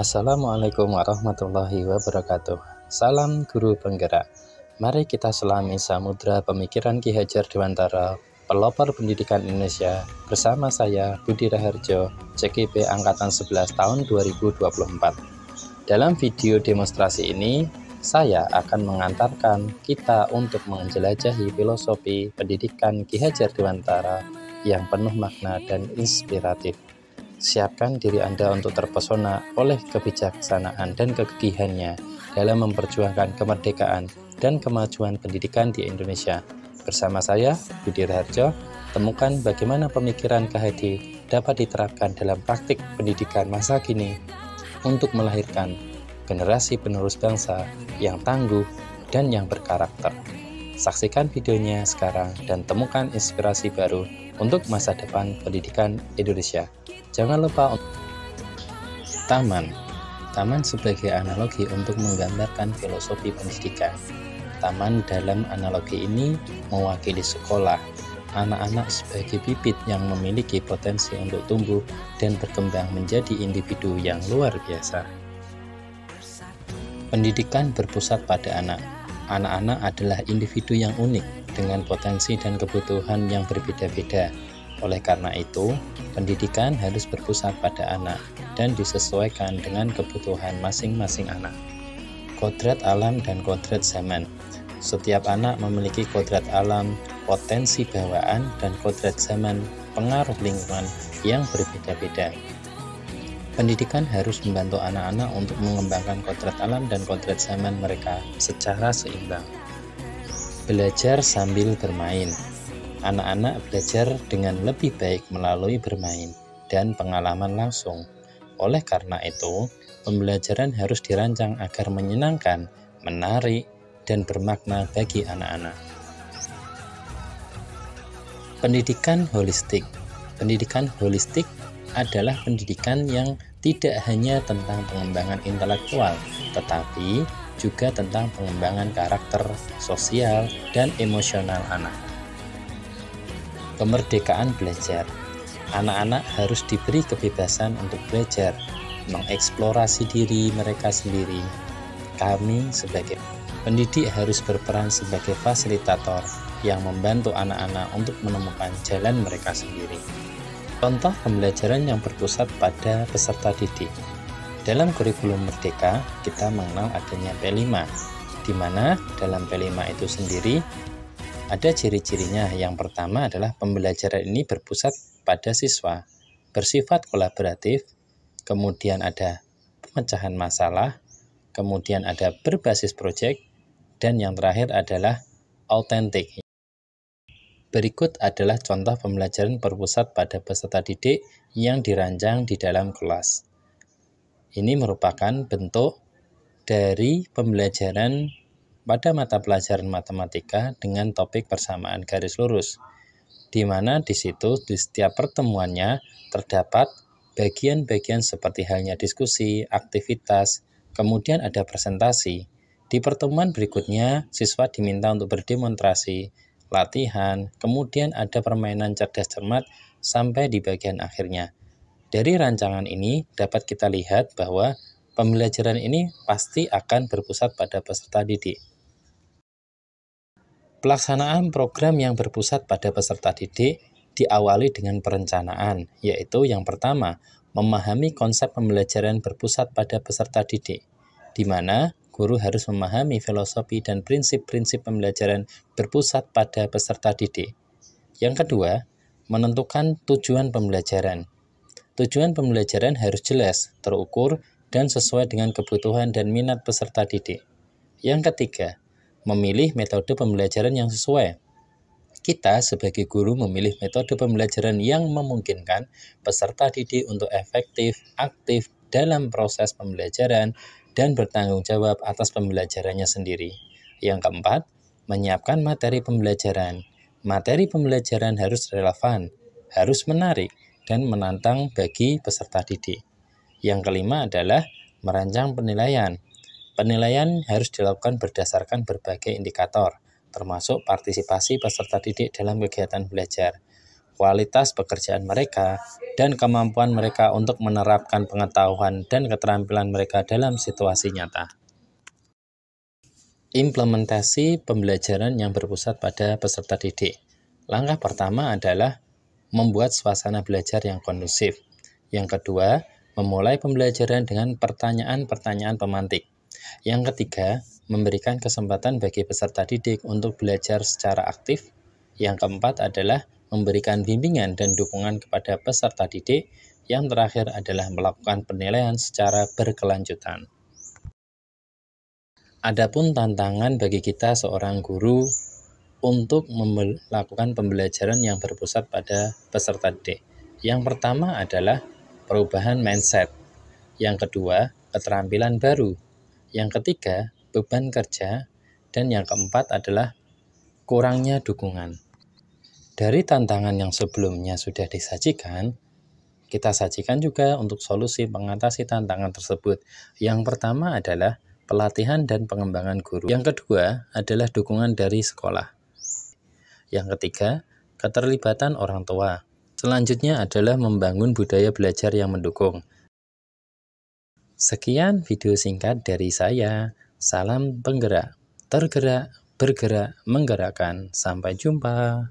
Assalamualaikum warahmatullahi wabarakatuh. Salam guru penggerak. Mari kita selami samudra pemikiran Ki Hajar Dewantara, pelopor pendidikan Indonesia, bersama saya Budi Raharjo, CGP Angkatan 11 tahun 2024. Dalam video demonstrasi ini, saya akan mengantarkan kita untuk menjelajahi filosofi pendidikan Ki Hajar Dewantara yang penuh makna dan inspiratif. Siapkan diri Anda untuk terpesona oleh kebijaksanaan dan kegigihannya dalam memperjuangkan kemerdekaan dan kemajuan pendidikan di Indonesia. Bersama saya, Budi Raharjo, temukan bagaimana pemikiran KHD dapat diterapkan dalam praktik pendidikan masa kini untuk melahirkan generasi penerus bangsa yang tangguh dan yang berkarakter. Saksikan videonya sekarang dan temukan inspirasi baru untuk masa depan pendidikan Indonesia. Jangan lupa Taman sebagai analogi untuk menggambarkan filosofi pendidikan. Taman dalam analogi ini mewakili sekolah, anak-anak sebagai bibit yang memiliki potensi untuk tumbuh dan berkembang menjadi individu yang luar biasa. Pendidikan berpusat pada anak. Anak-anak adalah individu yang unik dengan potensi dan kebutuhan yang berbeda-beda. Oleh karena itu, pendidikan harus berpusat pada anak dan disesuaikan dengan kebutuhan masing-masing anak. Kodrat alam dan kodrat zaman. Setiap anak memiliki kodrat alam, potensi bawaan, dan kodrat zaman, pengaruh lingkungan yang berbeda-beda. Pendidikan harus membantu anak-anak untuk mengembangkan kodrat alam dan kodrat zaman mereka secara seimbang. Belajar sambil bermain. Anak-anak belajar dengan lebih baik melalui bermain dan pengalaman langsung. Oleh karena itu, pembelajaran harus dirancang agar menyenangkan, menarik, dan bermakna bagi anak-anak. Pendidikan holistik. Pendidikan holistik adalah pendidikan yang tidak hanya tentang pengembangan intelektual, tetapi juga tentang pengembangan karakter, sosial, dan emosional anak. Kemerdekaan belajar. Anak-anak harus diberi kebebasan untuk belajar, mengeksplorasi diri mereka sendiri. Kami sebagai pendidik harus berperan sebagai fasilitator yang membantu anak-anak untuk menemukan jalan mereka sendiri. Contoh pembelajaran yang berpusat pada peserta didik. Dalam kurikulum Merdeka, kita mengenal adanya P5, di mana dalam P5 itu sendiri ada ciri-cirinya. Yang pertama adalah pembelajaran ini berpusat pada siswa, bersifat kolaboratif, kemudian ada pemecahan masalah, kemudian ada berbasis proyek, dan yang terakhir adalah autentik. Berikut adalah contoh pembelajaran berpusat pada peserta didik yang dirancang di dalam kelas. Ini merupakan bentuk dari pembelajaran pada mata pelajaran matematika dengan topik persamaan garis lurus, di mana di situ di setiap pertemuannya terdapat bagian-bagian seperti halnya diskusi, aktivitas, kemudian ada presentasi. Di pertemuan berikutnya, siswa diminta untuk berdemonstrasi, latihan, kemudian ada permainan cerdas cermat sampai di bagian akhirnya. Dari rancangan ini dapat kita lihat bahwa pembelajaran ini pasti akan berpusat pada peserta didik. Pelaksanaan program yang berpusat pada peserta didik diawali dengan perencanaan, yaitu yang pertama, memahami konsep pembelajaran berpusat pada peserta didik, di mana guru harus memahami filosofi dan prinsip-prinsip pembelajaran berpusat pada peserta didik. Yang kedua, menentukan tujuan pembelajaran. Tujuan pembelajaran harus jelas, terukur, dan sesuai dengan kebutuhan dan minat peserta didik. Yang ketiga, memilih metode pembelajaran yang sesuai. Kita sebagai guru memilih metode pembelajaran yang memungkinkan peserta didik untuk efektif, aktif dalam proses pembelajaran, dan bertanggung jawab atas pembelajarannya sendiri. Yang keempat, menyiapkan materi pembelajaran. Materi pembelajaran harus relevan, harus menarik, dan menantang bagi peserta didik. Yang kelima adalah merancang penilaian. Penilaian harus dilakukan berdasarkan berbagai indikator, termasuk partisipasi peserta didik dalam kegiatan belajar. kualitas pekerjaan mereka, dan kemampuan mereka untuk menerapkan pengetahuan dan keterampilan mereka dalam situasi nyata. Implementasi pembelajaran yang berpusat pada peserta didik. Langkah pertama adalah membuat suasana belajar yang kondusif. Yang kedua, memulai pembelajaran dengan pertanyaan-pertanyaan pemantik. Yang ketiga, memberikan kesempatan bagi peserta didik untuk belajar secara aktif. Yang keempat adalah memberikan bimbingan dan dukungan kepada peserta didik. Yang terakhir adalah melakukan penilaian secara berkelanjutan. Adapun tantangan bagi kita seorang guru untuk melakukan pembelajaran yang berpusat pada peserta didik. Yang pertama adalah perubahan mindset. Yang kedua, keterampilan baru. Yang ketiga, beban kerja. Dan yang keempat adalah kurangnya dukungan. Dari tantangan yang sebelumnya sudah disajikan, kita sajikan juga untuk solusi mengatasi tantangan tersebut. Yang pertama adalah pelatihan dan pengembangan guru. Yang kedua adalah dukungan dari sekolah. Yang ketiga, keterlibatan orang tua. Selanjutnya adalah membangun budaya belajar yang mendukung. Sekian video singkat dari saya. Salam penggerak, tergerak, bergerak, menggerakkan. Sampai jumpa.